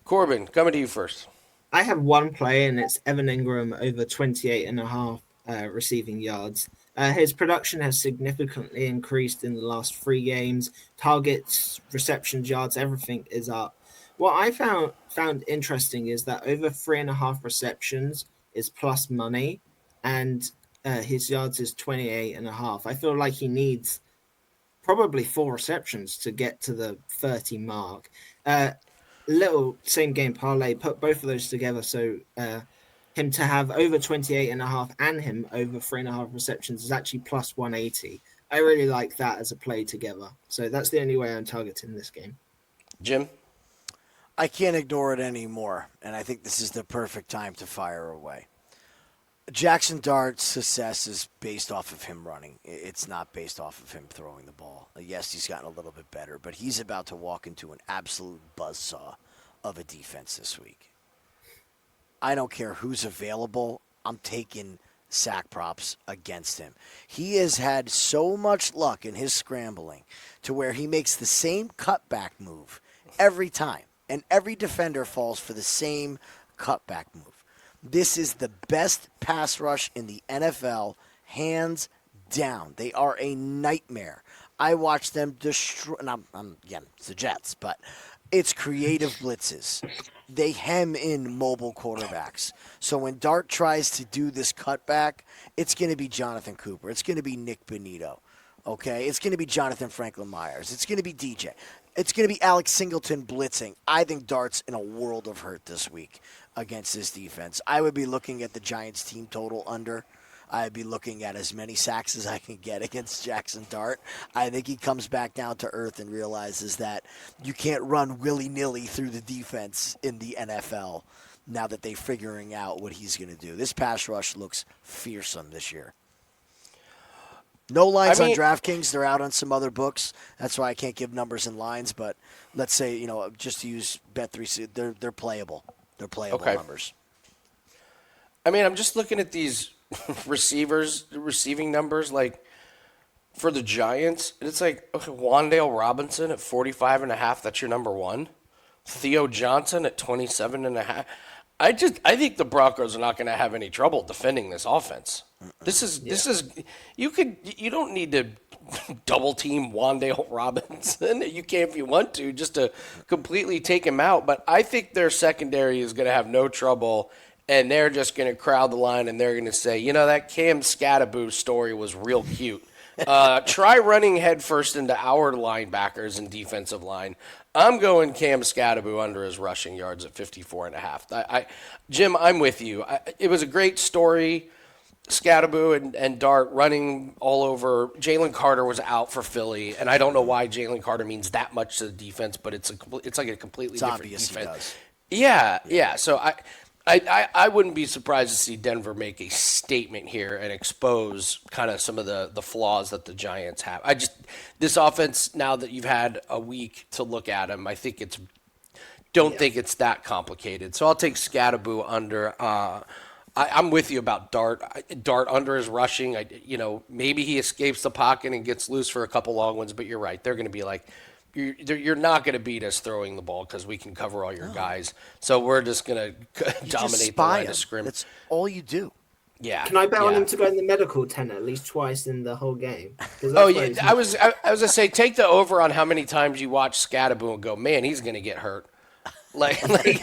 Corbin, coming to you first.
I have one play, and it's Evan Ingram over 28.5 receiving yards. His production has significantly increased in the last 3 games. Targets, receptions, yards, everything is up. What I found interesting is that over 3.5 receptions is plus money, and his yards is 28.5. I feel like he needs probably 4 receptions to get to the 30 mark. Little same game parlay, put both of those together. So him to have over 28.5 and him over 3.5 receptions is actually plus 180. I really like that as a play together. So that's the only way I'm targeting this game.
Jim?
I can't ignore it anymore, and I think this is the perfect time to fire away. Jackson Dart's success is based off of him running. It's not based off of him throwing the ball. Yes, he's gotten a little bit better, but he's about to walk into an absolute buzzsaw of a defense this week. I don't care who's available. I'm taking sack props against him. He has had so much luck in his scrambling to where he makes the same cutback move every time, and every defender falls for the same cutback move. This is the best pass rush in the NFL, hands down. They are a nightmare. I watch them destroy. And again, it's the Jets, but it's creative blitzes. They hem in mobile quarterbacks. So when Dart tries to do this cutback, it's going to be Jonathan Cooper. It's going to be Nick Bonito. Okay? It's going to be Jonathan Franklin Myers. It's going to be DJ. It's going to be Alex Singleton blitzing. I think Dart's in a world of hurt this week against this defense. I would be looking at the Giants team total under. I'd be looking at as many sacks as I can get against Jackson Dart. I think he comes back down to earth and realizes that you can't run willy-nilly through the defense in the NFL now that they're figuring out what he's going to do. This pass rush looks fearsome this year. No lines on DraftKings. They're out on some other books. That's why I can't give numbers and lines. But let's say, just to use Bet3, they're playable. They're playable numbers.
I mean, I'm just looking at these receiving numbers, like for the Giants. It's like, okay, Wan'Dale Robinson at 45.5. That's your number one. Theo Johnson at 27.5. I think the Broncos are not going to have any trouble defending this offense. This is you don't need to double team Wan'Dale Robinson. You can if you want to, just to completely take him out. But I think their secondary is going to have no trouble, and they're just going to crowd the line, and they're going to say, that Cam Scattaboo story was real cute. Try running headfirst into our linebackers and defensive line. I'm going Cam Scattaboo under his rushing yards at 54.5. Jim, I'm with you. It was a great story. Scattaboo and Dart running all over. Jalen Carter was out for Philly, and I don't know why Jalen Carter means that much to the defense, but it's like a completely different defense. Yeah. So I wouldn't be surprised to see Denver make a statement here and expose kind of some of the flaws that the Giants have. This offense, now that you've had a week to look at them, I think think it's that complicated. So I'll take Scattaboo under. I'm with you about Dart. Dart under his rushing. Maybe he escapes the pocket and gets loose for a couple long ones, but you're right. They're going to be like, you're not going to beat us throwing the ball because we can cover all your guys. So we're just going to dominate the line of scrimmage.
That's all you do.
Yeah.
Can I bet on him to go in the medical tent at least twice in the whole game?
Oh yeah, I was gonna say take the over on how many times you watch Scattaboo and go, man, he's gonna get hurt. It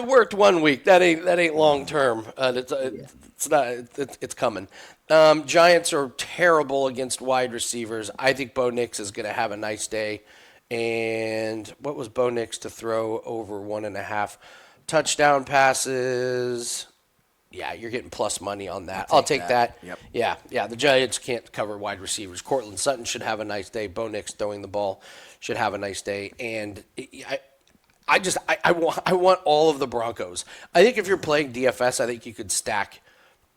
worked 1 week. That ain't long term. It's coming. Giants are terrible against wide receivers. I think Bo Nix is going to have a nice day. And what was Bo Nix to throw over 1.5 touchdown passes? Yeah, you're getting plus money on that. I'll take that. Yep. Yeah. The Giants can't cover wide receivers. Cortland Sutton should have a nice day. Bo Nix throwing the ball should have a nice day. And I want all of the Broncos. I think if you're playing DFS, I think you could stack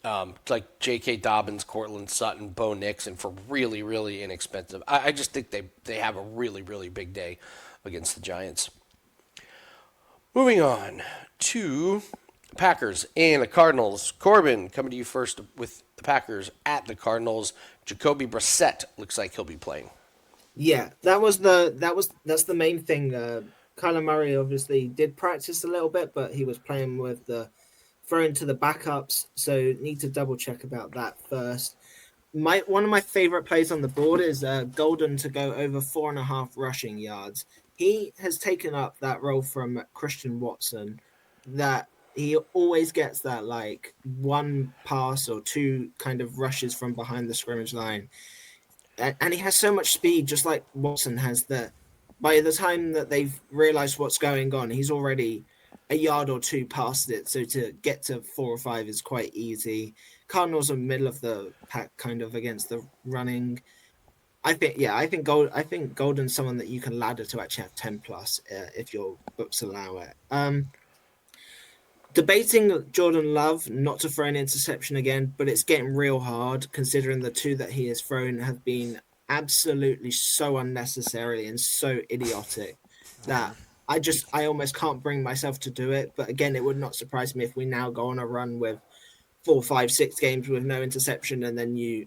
like J.K. Dobbins, Cortland Sutton, Bo Nix, and for really, really inexpensive. I just think they have a really, really big day against the Giants. Moving on to Packers and the Cardinals. Corbin coming to you first with the Packers at the Cardinals. Jacoby Brissett looks like he'll be playing.
Yeah, that's the main thing. Kyler Murray obviously did practice a little bit, but he was playing with the throwing to the backups, so need to double check about that first. One of my favorite plays on the board is Golden to go over 4.5 rushing yards. He has taken up that role from Christian Watson. That he always gets that like one pass or two kind of rushes from behind the scrimmage line, and he has so much speed, just like Watson has. That by the time that they've realized what's going on, he's already a yard or two past it. So to get to 4 or 5 is quite easy. Cardinals are middle of the pack, kind of against the running. I think Golden's someone that you can ladder to actually have 10 plus if your books allow it. Debating Jordan Love not to throw an interception again, but it's getting real hard considering the 2 that he has thrown have been absolutely so unnecessary and so idiotic that I almost can't bring myself to do it. But again, it would not surprise me if we now go on a run with 4, 5, 6 games with no interception, and then you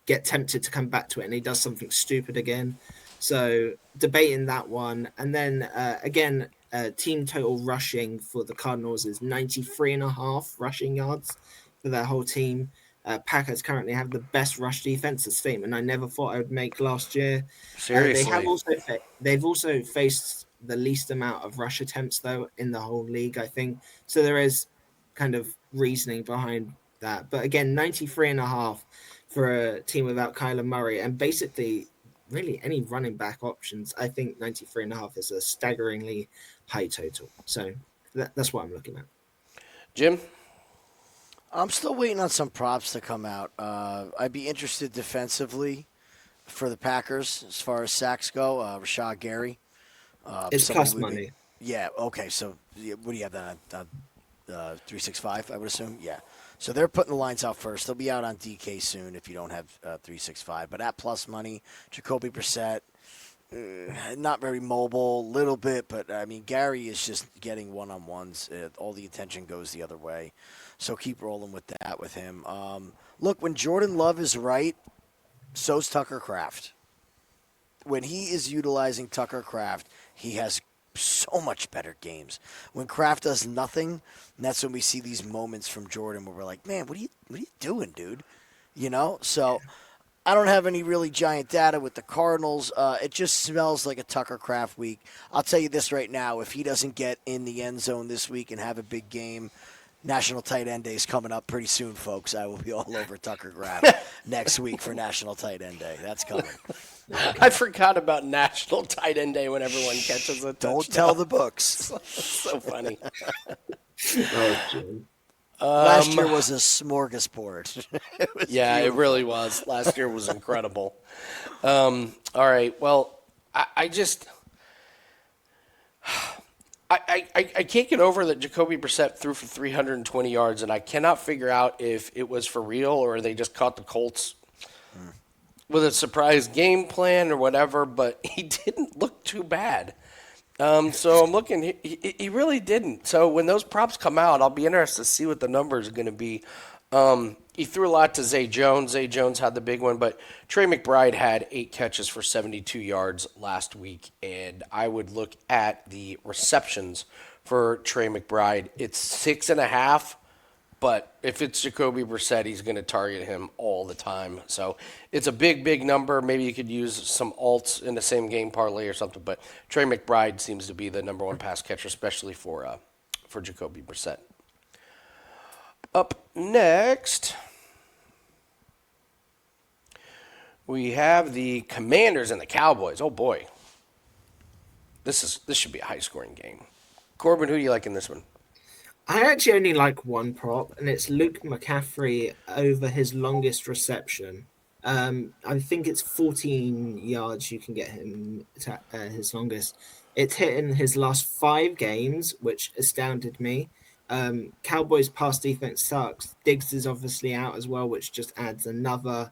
get tempted to come back to it and he does something stupid again. So debating that one. And then again, team total rushing for the Cardinals is 93.5 rushing yards for their whole team. Packers currently have the best rush defense, a statement I never thought I would make last year.
Seriously.
They've also faced the least amount of rush attempts though in the whole league, I think. So there is kind of reasoning behind that. But again, 93.5 for a team without Kyler Murray and basically really any running back options. I think 93.5 is a staggeringly high total. So that's what I'm looking at.
Jim?
I'm still waiting on some props to come out. I'd be interested defensively for the Packers as far as sacks go. Rashad Gary.
It's plus money.
Yeah, okay. So what do you have then? 365, I would assume? Yeah. So they're putting the lines out first. They'll be out on DK soon if you don't have 365. But at plus money, Jacoby Brissett, not very mobile, little bit. But, I mean, Gary is just getting one-on-ones. All the attention goes the other way. So keep rolling with that with him. Look, when Jordan Love is right, so's Tucker Kraft. When he is utilizing Tucker Kraft, he has so much better games. When Kraft does nothing, that's when we see these moments from Jordan where we're like, man, what are you doing, dude? You know? So I don't have any really giant data with the Cardinals. It just smells like a Tucker Kraft week. I'll tell you this right now. If he doesn't get in the end zone this week and have a big game, National Tight End Day is coming up pretty soon, folks. I will be all over Tucker Kraft next week for National Tight End Day. That's coming.
I forgot about National Tight End Day when everyone catches a touchdown.
Don't tell the books.
So funny.
Last year was a smorgasbord.
It really was. Last year was incredible. All right. Well, I can't get over that Jacoby Brissett threw for 320 yards, and I cannot figure out if it was for real or they just caught the Colts with a surprise game plan or whatever, but he didn't look too bad. So I'm looking, he really didn't. So when those props come out, I'll be interested to see what the numbers are going to be. He threw a lot to Zay Jones. Zay Jones had the big one, but Trey McBride had 8 catches for 72 yards last week, and I would look at the receptions for Trey McBride. It's 6.5. But if it's Jacoby Brissett, he's going to target him all the time. So it's a big, big number. Maybe you could use some alts in the same game parlay or something. But Trey McBride seems to be the number one pass catcher, especially for Jacoby Brissett. Up next, we have the Commanders and the Cowboys. Oh boy, this should be a high-scoring game. Corbin, who do you like in this one?
I actually only like one prop, and it's Luke McCaffrey over his longest reception. I think it's 14 yards you can get him his longest. It's hit in his last 5 games, which astounded me. Cowboys' pass defense sucks. Diggs is obviously out as well, which just adds another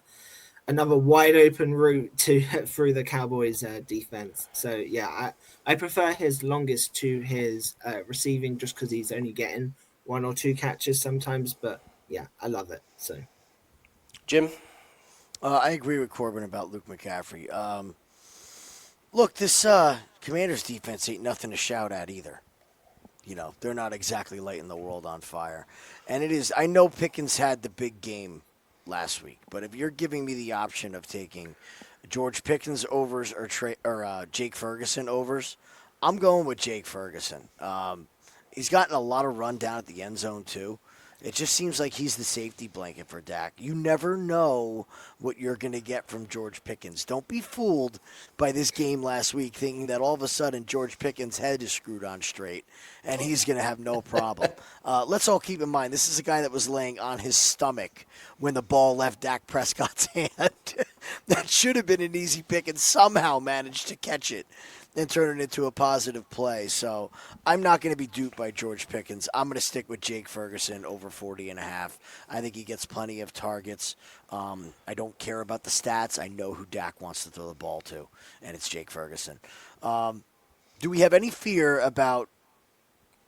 wide open route to through the Cowboys defense. So yeah, I prefer his longest to his receiving just because he's only getting one or two catches sometimes. But yeah, I love it. So
Jim?
I agree with Corbin about Luke McCaffrey. Look, this Commanders defense ain't nothing to shout at either. You know, they're not exactly lighting the world on fire. And it is, I know Pickens had the big game last week, but if you're giving me the option of taking George Pickens overs or Jake Ferguson overs, I'm going with Jake Ferguson. He's gotten a lot of run down at the end zone, too. It just seems like he's the safety blanket for Dak. You never know what you're going to get from George Pickens. Don't be fooled by this game last week thinking that all of a sudden George Pickens' head is screwed on straight and he's going to have no problem. Let's all keep in mind, this is a guy that was laying on his stomach when the ball left Dak Prescott's hand. That should have been an easy pick and somehow managed to catch it and turn it into a positive play. So I'm not going to be duped by George Pickens. I'm going to stick with Jake Ferguson over 40.5. I think he gets plenty of targets. I don't care about the stats. I know who Dak wants to throw the ball to, and it's Jake Ferguson. Do we have any fear about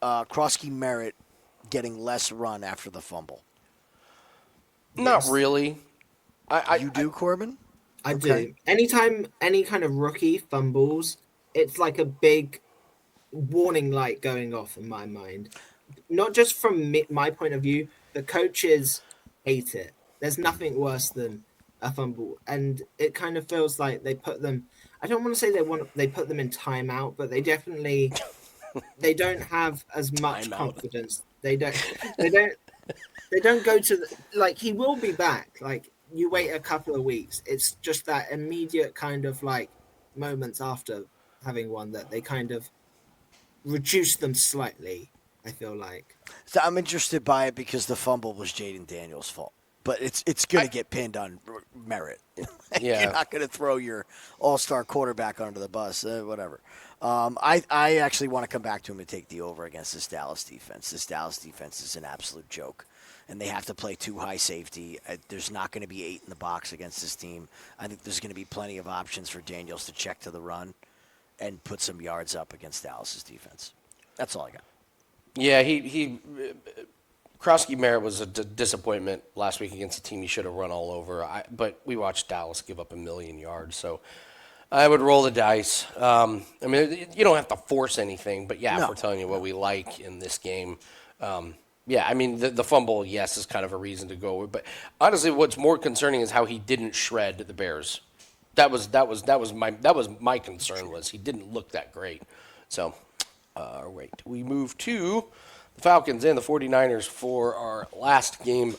Krosky Merritt getting less run after the fumble?
Not really.
You do, Corbin?
I do. Anytime any kind of rookie fumbles, it's like a big warning light going off in my mind. Not just from my point of view, the coaches hate it. There's nothing worse than a fumble, and it kind of feels like they put them. I don't want to say they put them in timeout, but they definitely they don't have as much confidence. They don't go to like he will be back. Like you wait a couple of weeks. It's just that immediate kind of like moments after having one that they kind of reduce them slightly, I feel like.
So I'm interested by it because the fumble was Jaden Daniels' fault. But it's going to get pinned on merit.
Yeah.
You're not going to throw your all-star quarterback under the bus, whatever. I actually want to come back to him and take the over against this Dallas defense. This Dallas defense is an absolute joke. And they have to play too high safety. There's not going to be 8 in the box against this team. I think there's going to be plenty of options for Daniels to check to the run and put some yards up against Dallas's defense. That's all I got.
Yeah, Krosky Merritt was a disappointment last week against a team he should have run all over. But we watched Dallas give up 1 million yards, so I would roll the dice. I mean, you don't have to force anything, but yeah, if we're telling you what we like in this game, yeah, I mean the fumble, yes, is kind of a reason to go. But honestly, what's more concerning is how he didn't shred the Bears. That was my concern was he didn't look that great. So, wait, we move to the Falcons and the 49ers for our last game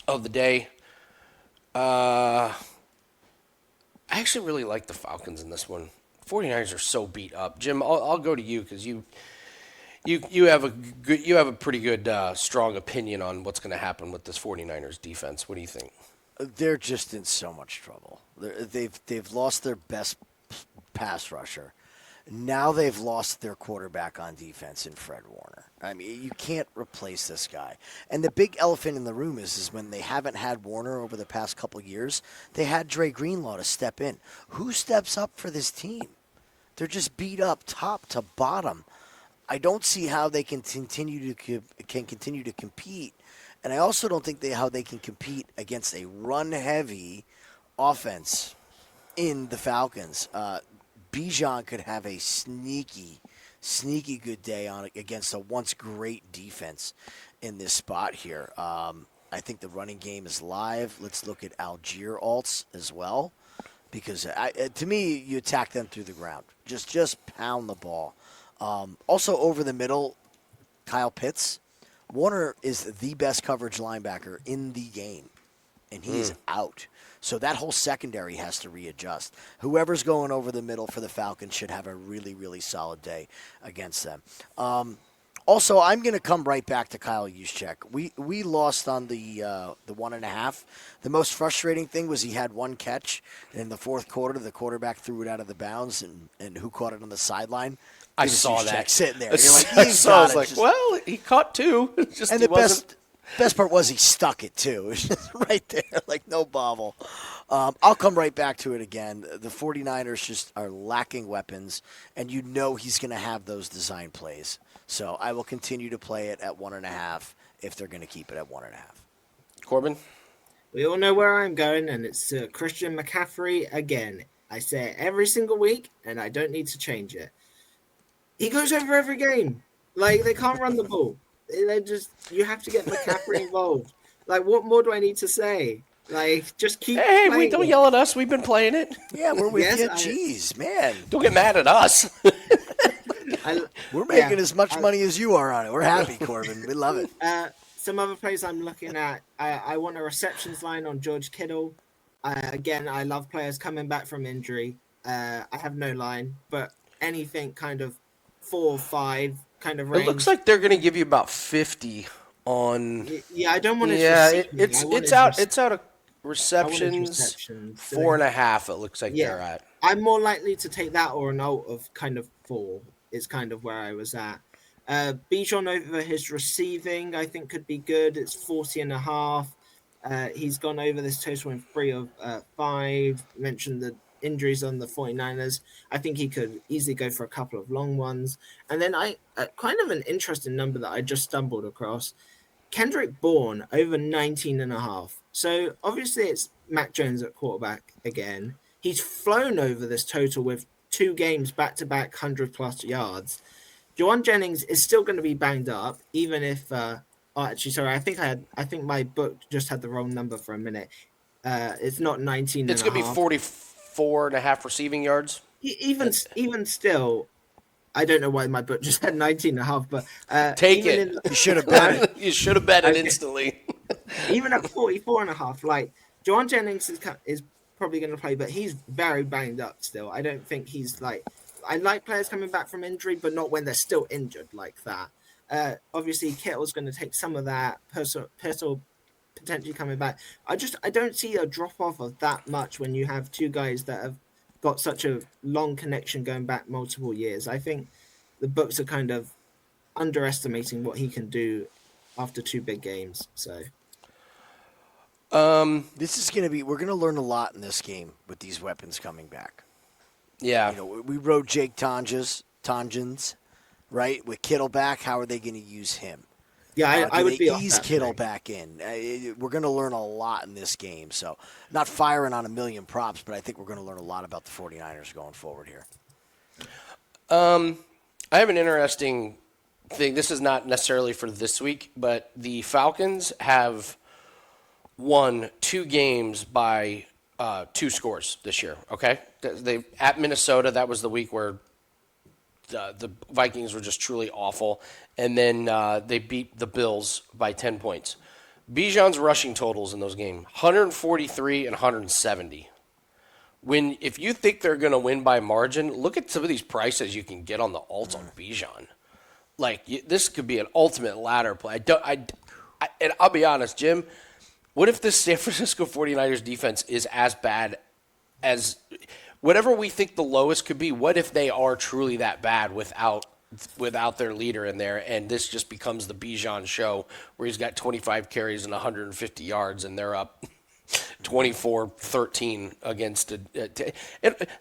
of the day. I actually really like the Falcons in this one. 49ers are so beat up. Jim, I'll go to you because you have a pretty good strong opinion on what's going to happen with this 49ers defense. What do you think?
They're just in so much trouble. They've lost their best pass rusher. Now they've lost their quarterback on defense in Fred Warner. I mean, you can't replace this guy. And the big elephant in the room is when they haven't had Warner over the past couple of years, they had Dre Greenlaw to step in. Who steps up for this team? They're just beat up top to bottom. I don't see how they can continue to compete. And I also don't think how they can compete against a run-heavy offense in the Falcons. Bijan could have a sneaky good day on against a once great defense in this spot here. I think the running game is live. Let's look at Algier alts as well, because to me, you attack them through the ground. Just pound the ball. Also over the middle, Kyle Pitts. Warner is the best coverage linebacker in the game, and he is out. So that whole secondary has to readjust. Whoever's going over the middle for the Falcons should have a really, really solid day against them. Also, I'm going to come right back to Kyle Juszczyk. We lost on the 1.5. The most frustrating thing was he had one catch. In the fourth quarter, the quarterback threw it out of the bounds, and who caught it on the sideline?
I saw that.
Jack sitting there. You're like,
I saw. I was like, well, he caught 2. It's just
and
he
the
wasn't.
best part was he stuck it too. It was just right there, like no bobble. I'll come right back to it again. The 49ers just are lacking weapons, and you know he's going to have those design plays. So I will continue to play it at 1.5 if they're going to keep it at 1.5.
Corbin?
We all know where I'm going, and it's Christian McCaffrey again. I say it every single week, and I don't need to change it. He goes over every game. Like, they can't run the ball. You have to get McCaffrey involved. Like, what more do I need to say? Like, just keep
Hey, don't yell at us. We've been playing it.
Yeah, we're with
Yes,
you. Jeez, man.
Don't get mad at us.
We're making as much money as you are on it. We're happy, Corbin. We love it.
Some other plays I'm looking at. I want a receptions line on George Kittle. Again, I love players coming back from injury. I have no line, but anything kind of 4 or 5 kind of range.
It looks like they're going to give you about 50 on.
Yeah, I don't want to.
Yeah, it's out of receptions. 4.5. It looks like they're at.
I'm more likely to take that or an alt of kind of 4. Is kind of where I was at. Bijan over his receiving, I think, could be good. It's 40.5. He's gone over this total in 3 of 5. Mentioned the injuries on the 49ers. I think he could easily go for a couple of long ones. And then kind of an interesting number that I just stumbled across. Kendrick Bourne over 19.5. So obviously it's Mac Jones at quarterback again. He's flown over this total with 2 games back-to-back 100-plus yards. Juwan Jennings is still going to be banged up, even if. Actually, sorry. I think my book just had the wrong number for a minute. It's not 19.
It's going to be 44.5 receiving yards.
Even still, I don't know why my book just had 19.5. But
take it.
You should have bet it.
You should have bet it instantly.
Even at 44.5, like Juwan Jennings is probably going to play, but he's very banged up still. I don't think he's like. I like players coming back from injury, but not when they're still injured like that. Obviously, Kittle's going to take some of that. Purcell potentially coming back. I don't see a drop off of that much when you have 2 guys that have got such a long connection going back multiple years. I think the books are kind of underestimating what he can do after 2 big games. So.
This is going to be. We're going to learn a lot in this game with these weapons coming back.
Yeah.
You know, we rode Jake Tonjans, right? With Kittle back, how are they going to use him?
Yeah, I would be
ease Kittle back in. We're going to learn a lot in this game. So, not firing on a million props, but I think we're going to learn a lot about the 49ers going forward here.
I have an interesting thing. This is not necessarily for this week, but the Falcons have won 2 games by 2 scores this year. Okay, they at Minnesota. That was the week where the Vikings were just truly awful, and then they beat the Bills by 10 points. Bijan's rushing totals in those games: 143 and 170. If you think they're going to win by margin, look at some of these prices you can get on the alt on Bijan. Like, this could be an ultimate ladder play. And I'll be honest, Jim. What if this San Francisco 49ers defense is as bad as whatever we think the lowest could be? What if they are truly that bad without their leader in there, and this just becomes the Bijan show where he's got 25 carries and 150 yards, and they're up 24-13 against and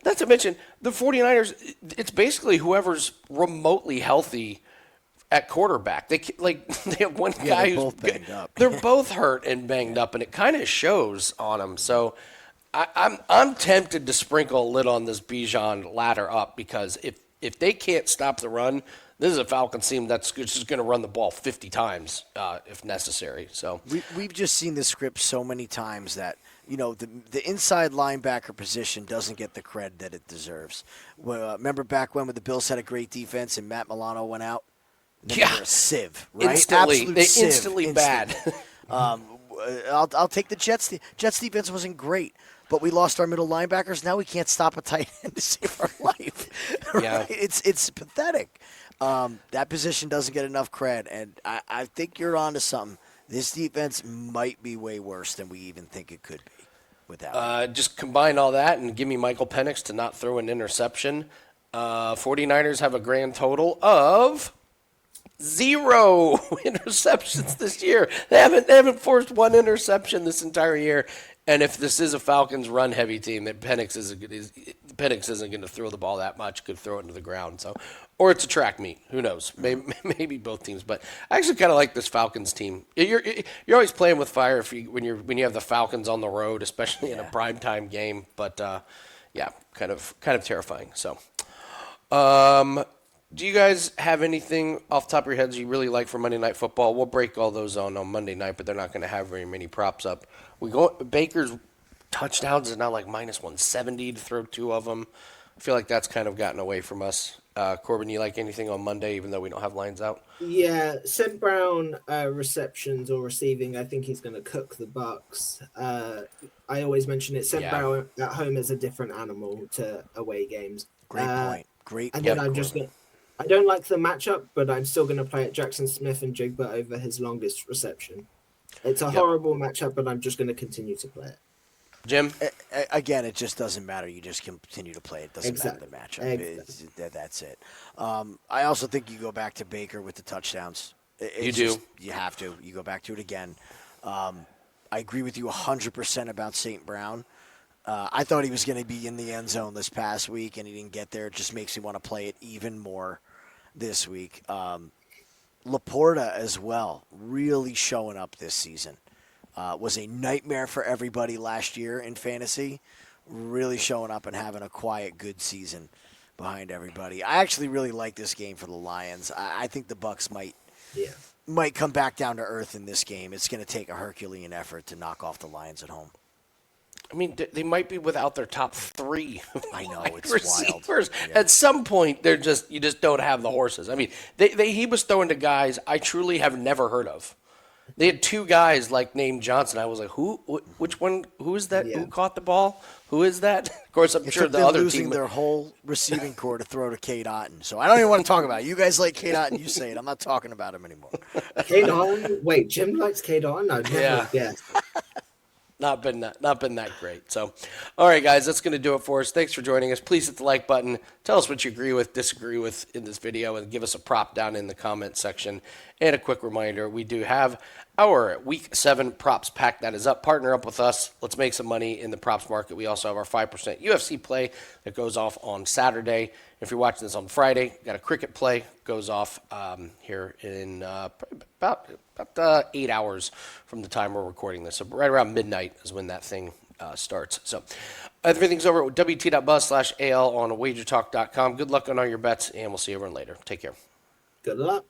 not to mention the 49ers, it's basically whoever's remotely healthy at quarterback. They have one guy who's
both banged up.
They're both hurt and banged up, and it kind of shows on them. So I'm tempted to sprinkle a lid on this Bijan ladder up, because if they can't stop the run, this is a Falcons team that's just going to run the ball 50 times if necessary. So
we've just seen this script so many times that, you know, the inside linebacker position doesn't get the cred that it deserves. Well, remember back when the Bills had a great defense and Matt Milano went out? They were a sieve, right?
Instantly bad.
I'll take the Jets. The Jets defense wasn't great, but we lost our middle linebackers. Now we can't stop a tight end to save our life. Right?
Yeah.
It's pathetic. That position doesn't get enough cred, and I think you're onto something. This defense might be way worse than we even think it could be without.
Just combine all that and give me Michael Penix to not throw an interception. 49ers have a grand total of 0 interceptions this year. They haven't forced one interception this entire year. And if this is a Falcons run-heavy team, then Penix isn't going to throw the ball that much. Could throw it into the ground. So, or it's a track meet. Who knows? Maybe both teams. But I actually kind of like this Falcons team. You're always playing with fire when you have the Falcons on the road, especially in a primetime game. But yeah, kind of terrifying. So, do you guys have anything off the top of your heads you really like for Monday Night Football? We'll break all those on Monday night, but they're not going to have very many props up. Baker's touchdowns is now like minus 170 to throw 2 of them. I feel like that's kind of gotten away from us. Corbin, you like anything on Monday, even though we don't have lines out?
Yeah, Sid Brown receptions or receiving, I think he's going to cook the Bucks. I always mention it. Sid Brown at home is a different animal to away games.
Great point. Great.
And then I don't like the matchup, but I'm still going to play it Jackson Smith and Jigba over his longest reception. It's a horrible matchup, but I'm just going to continue to play it.
Jim?
Again, it just doesn't matter. You just continue to play it. It doesn't matter the matchup.
Exactly.
That's it. I also think you go back to Baker with the touchdowns. You have to. You go back to it again. I agree with you 100% about St. Brown. I thought he was going to be in the end zone this past week, and he didn't get there. It just makes me want to play it even more this week. Laporta as well, really showing up this season. Was a nightmare for everybody last year in fantasy. Really showing up and having a quiet, good season behind everybody. I actually really like this game for the Lions. I think the Bucks might come back down to earth in this game. It's going to take a Herculean effort to knock off the Lions at home.
I mean, they might be without their top 3.
I know, it's
receivers.
wild. Yeah.
At some point, you just don't have the horses. I mean, he was throwing to guys I truly have never heard of. They had 2 guys named Johnson. I was like, who? Which one? Who is that? Yeah. Who caught the ball? Who is that? Of course, I'm sure the other
losing
team.
Their whole receiving core to throw to Cade Otton. So I don't even want to talk about it. You guys like Cade Otton, you say it. I'm not talking about him anymore.
Cade Otton? Wait, Jim likes Cade Otton? No, never. Yeah.
Not been that great. So, all right, guys, that's going to do it for us. Thanks for joining us. Please hit the like button. Tell us what you agree with, disagree with in this video, and give us a prop down in the comment section. And a quick reminder, we do have our Week 7 props pack that is up. Partner up with us. Let's make some money in the props market. We also have our 5% UFC play that goes off on Saturday. If you're watching this on Friday, got a cricket play goes off here in about 8 hours from the time we're recording this. So right around midnight is when that thing starts. So everything's over at wt.buzz/al on wagertalk.com. Good luck on all your bets, and we'll see everyone later. Take care.
Good luck.